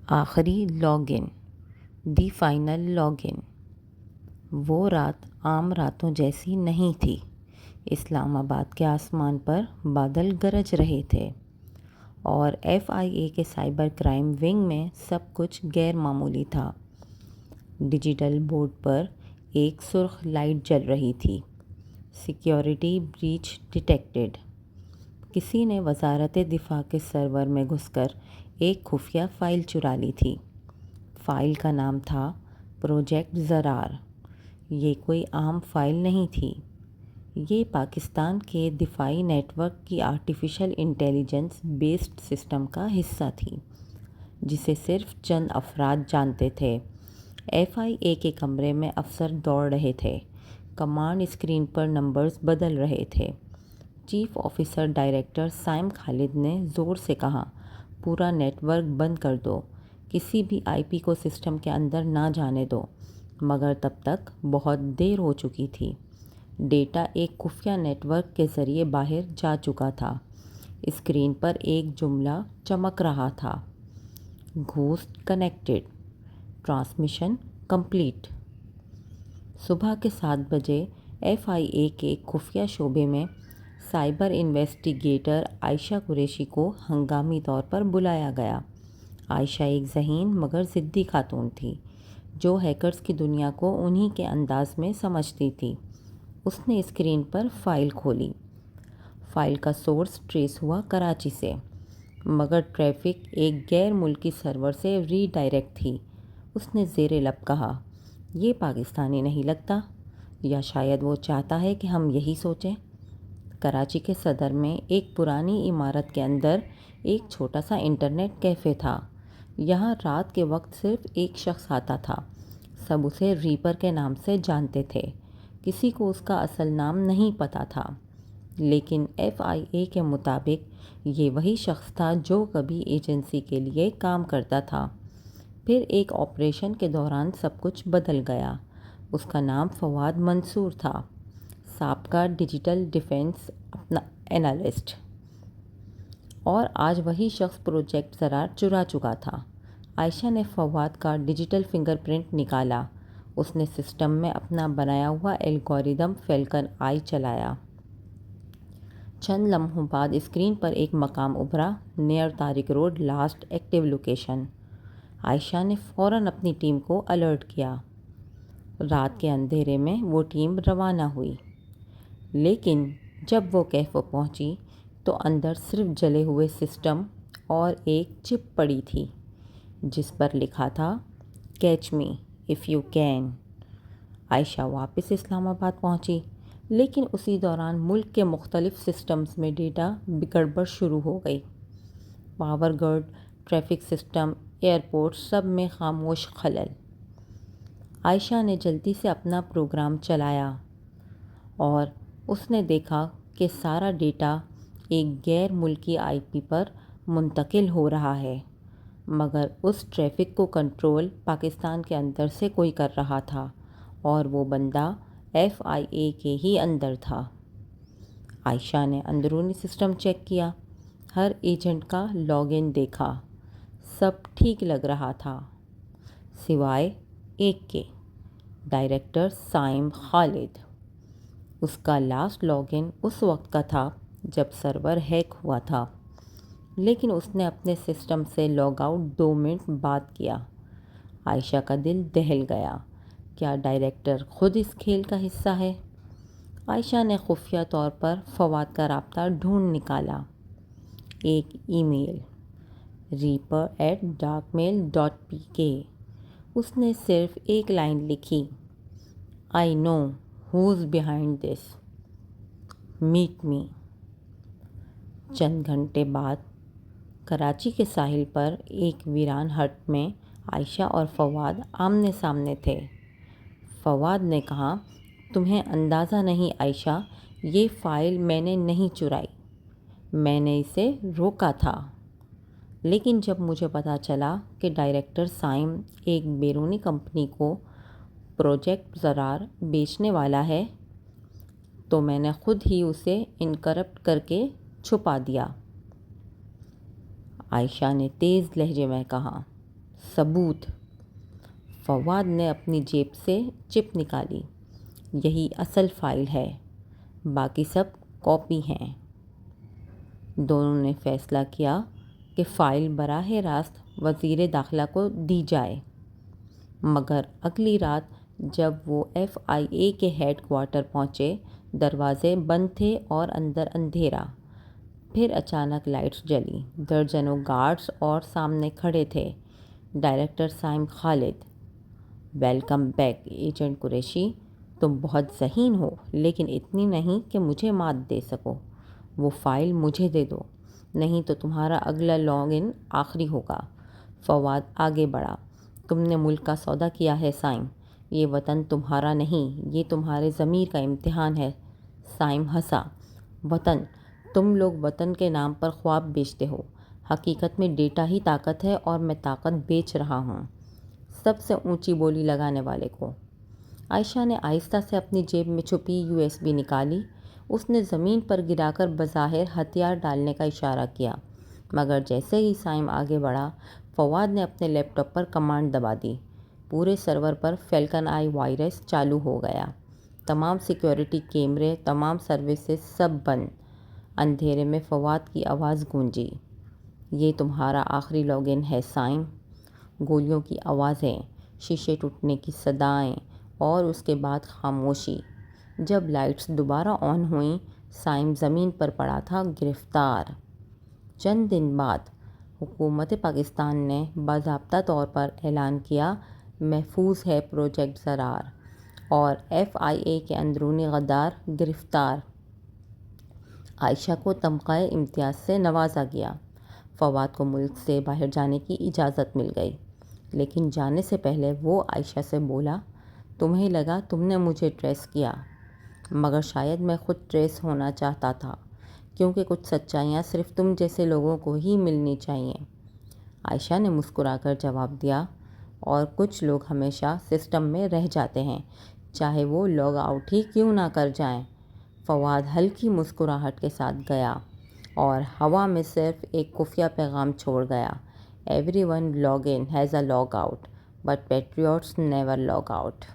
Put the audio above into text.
آخری log in, the final log in. وہ رات عام راتوں جیسی نہیں تھی۔ اسلام آباد کے آسمان پر بادل گرج رہے تھے اور FIA کے سائبر کرائم ونگ میں سب کچھ غیر معمولی تھا۔ ڈیجیٹل بورڈ پر ایک سرخ لائٹ جل رہی تھی، سیکیورٹی بریچ ڈیٹیکٹڈ۔ کسی نے وزارت دفاع کے سرور میں گھس کر ایک خفیہ فائل چرا لی تھی۔ فائل کا نام تھا پروجیکٹ زرار۔ یہ کوئی عام فائل نہیں تھی، یہ پاکستان کے دفاعی نیٹ ورک کی آرٹیفیشل انٹیلیجنس بیسڈ سسٹم کا حصہ تھی، جسے صرف چند افراد جانتے تھے۔ FIA کے کمرے میں افسر دوڑ رہے تھے، کمانڈ اسکرین پر نمبرز بدل رہے تھے۔ چیف آفیسر ڈائریکٹر سائم خالد نے زور سے کہا، پورا نیٹ ورک بند کر دو، کسی بھی IP کو سسٹم کے اندر نہ جانے دو۔ مگر تب تک بہت دیر ہو چکی تھی۔ ڈیٹا ایک خفیہ نیٹ ورک کے ذریعے باہر جا چکا تھا۔ اسکرین پر ایک جملہ چمک رہا تھا، گھوسٹ کنیکٹڈ، ٹرانسمیشن کمپلیٹ۔ صبح کے 7 بجے FIA کے ایک خفیہ شعبے میں سائبر انویسٹیگیٹر عائشہ قریشی کو ہنگامی طور پر بلایا گیا۔ عائشہ ایک ذہین مگر ضدی خاتون تھی، جو ہیکرز کی دنیا کو انہی کے انداز میں سمجھتی تھی۔ اس نے اسکرین پر فائل کھولی۔ فائل کا سورس ٹریس ہوا کراچی سے، مگر ٹریفک ایک غیر ملکی سرور سے ری ڈائریکٹ تھی۔ اس نے زیر لب کہا، یہ پاکستانی نہیں لگتا، یا شاید وہ چاہتا ہے کہ ہم یہی سوچیں۔ کراچی کے صدر میں ایک پرانی عمارت کے اندر ایک چھوٹا سا انٹرنیٹ کیفے تھا۔ یہاں رات کے وقت صرف ایک شخص آتا تھا۔ سب اسے ریپر کے نام سے جانتے تھے۔ کسی کو اس کا اصل نام نہیں پتا تھا، لیکن FIA کے مطابق یہ وہی شخص تھا جو کبھی ایجنسی کے لیے کام کرتا تھا۔ پھر ایک آپریشن کے دوران سب کچھ بدل گیا۔ اس کا نام فواد منصور تھا، سابقہ ڈیجیٹل ڈیفنس اینالسٹ۔ اور آج وہی شخص پروجیکٹ زرار چرا چکا تھا۔ عائشہ نے فواد کا ڈیجیٹل فنگر پرنٹ نکالا۔ اس نے سسٹم میں اپنا بنایا ہوا الگوریدم فیلکن آئی چلایا۔ چند لمحوں بعد اسکرین پر ایک مقام ابھرا، near Tariq road last active location. Ayesha نے فوراً اپنی ٹیم کو الرٹ کیا۔ رات کے اندھیرے میں وہ ٹیم روانہ ہوئی، لیکن جب وہ کیف پہنچی تو اندر صرف جلے ہوئے سسٹم اور ایک چپ پڑی تھی، جس پر لکھا تھا، catch me if you can. Ayesha واپس اسلام آباد پہنچی، لیکن اسی دوران ملک کے مختلف سسٹمز میں ڈیٹا گڑبڑ شروع ہو گئی۔ Power grid, traffic system, airport, سب میں خاموش خلل۔ عائشہ نے جلدی سے اپنا پروگرام چلایا اور اس نے دیکھا کہ سارا ڈیٹا ایک غیر ملکی IP پر منتقل ہو رہا ہے، مگر اس ٹریفک کو کنٹرول پاکستان کے اندر سے کوئی کر رہا تھا، اور وہ بندہ FIA کے ہی اندر تھا۔ عائشہ نے اندرونی سسٹم چیک کیا، ہر ایجنٹ کا لاگ ان دیکھا، سب ٹھیک لگ رہا تھا، سوائے ایک کے، ڈائریکٹر سائم خالد۔ اس کا لاسٹ لاگ ان اس وقت کا تھا جب سرور ہیک ہوا تھا، لیکن اس نے اپنے سسٹم سے لاگ آؤٹ 2 منٹ بعد کیا۔ عائشہ کا دل دہل گیا، کیا ڈائریکٹر خود اس کھیل کا حصہ ہے؟ عائشہ نے خفیہ طور پر فواد کا رابطہ ڈھونڈ نکالا۔ ایک ای میل، reaper@darkmail.pk۔ اس نے صرف ایک لائن لکھی، I know who's behind this. Meet me. چند گھنٹے بعد کراچی کے ساحل پر ایک ویران ہٹ میں عائشہ اور فواد آمنے سامنے تھے۔ فواد نے کہا، تمہیں اندازہ نہیں عائشہ، یہ فائل میں نے نہیں چرائی، میں نے اسے روکا تھا۔ لیکن جب مجھے پتا چلا کہ ڈائریکٹر سائم ایک بیرونی کمپنی کو پروجیکٹ زرار بیچنے والا ہے، تو میں نے خود ہی اسے انکرپٹ کر کے چھپا دیا۔ عائشہ نے تیز لہجے میں کہا، ثبوت۔ فواد نے اپنی جیب سے چپ نکالی۔ یہی اصل فائل ہے، باقی سب کاپی ہیں۔ دونوں نے فیصلہ کیا کہ فائل براہ راست وزیر داخلہ کو دی جائے، مگر اگلی رات جب وہ FIA کے ہیڈ کوارٹر پہنچے، دروازے بند تھے اور اندر اندھیرا۔ پھر اچانک لائٹس جلی، درجنوں گارڈز اور سامنے کھڑے تھے ڈائریکٹر سائم خالد۔ ویلکم بیک ایجنٹ قریشی، تم بہت ذہین ہو، لیکن اتنی نہیں کہ مجھے مات دے سکو۔ وہ فائل مجھے دے دو، نہیں تو تمہارا اگلا لاگ ان آخری ہوگا۔ فواد آگے بڑھا۔ تم نے ملک کا سودا کیا ہے سائم، یہ وطن تمہارا نہیں، یہ تمہارے ضمیر کا امتحان ہے۔ سائم ہنسا۔ وطن؟ تم لوگ وطن کے نام پر خواب بیچتے ہو، حقیقت میں ڈیٹا ہی طاقت ہے اور میں طاقت بیچ رہا ہوں سب سے اونچی بولی لگانے والے کو۔ عائشہ نے آہستہ سے اپنی جیب میں چھپی USB نکالی۔ اس نے زمین پر گرا کر بظاہر ہتھیار ڈالنے کا اشارہ کیا، مگر جیسے ہی سائم آگے بڑھا، فواد نے اپنے لیپ ٹاپ پر کمانڈ دبا دی۔ پورے سرور پر فیلکن آئی وائرس چالو ہو گیا۔ تمام سیکیورٹی کیمرے، تمام سروسز سب بند۔ اندھیرے میں فواد کی آواز گونجی۔ یہ تمہارا آخری لاگ ان ہے سائم۔ گولیوں کی آوازیں، شیشے ٹوٹنے کی صدائیں اور اس کے بعد خاموشی۔ جب لائٹس دوبارہ آن ہوئیں، سائم زمین پر پڑا تھا، گرفتار۔ چند دن بعد حکومت پاکستان نے باضابطہ طور پر اعلان کیا، محفوظ ہے پروجیکٹ زرار، اور FIA کے اندرونی غدار گرفتار۔ عائشہ کو تمغہ امتیاز سے نوازا گیا۔ فواد کو ملک سے باہر جانے کی اجازت مل گئی، لیکن جانے سے پہلے وہ عائشہ سے بولا، تمہیں لگا تم نے مجھے ٹریس کیا، مگر شاید میں خود ٹریس ہونا چاہتا تھا، کیونکہ کچھ سچائیاں صرف تم جیسے لوگوں کو ہی ملنی چاہیے۔ عائشہ نے مسکرا کر جواب دیا، اور کچھ لوگ ہمیشہ سسٹم میں رہ جاتے ہیں، چاہے وہ لاگ آؤٹ ہی کیوں نہ کر جائیں۔ فواد ہلکی مسکراہٹ کے ساتھ گیا اور ہوا میں صرف ایک خفیہ پیغام چھوڑ گیا، everyone log in has a log out, but patriots never log out.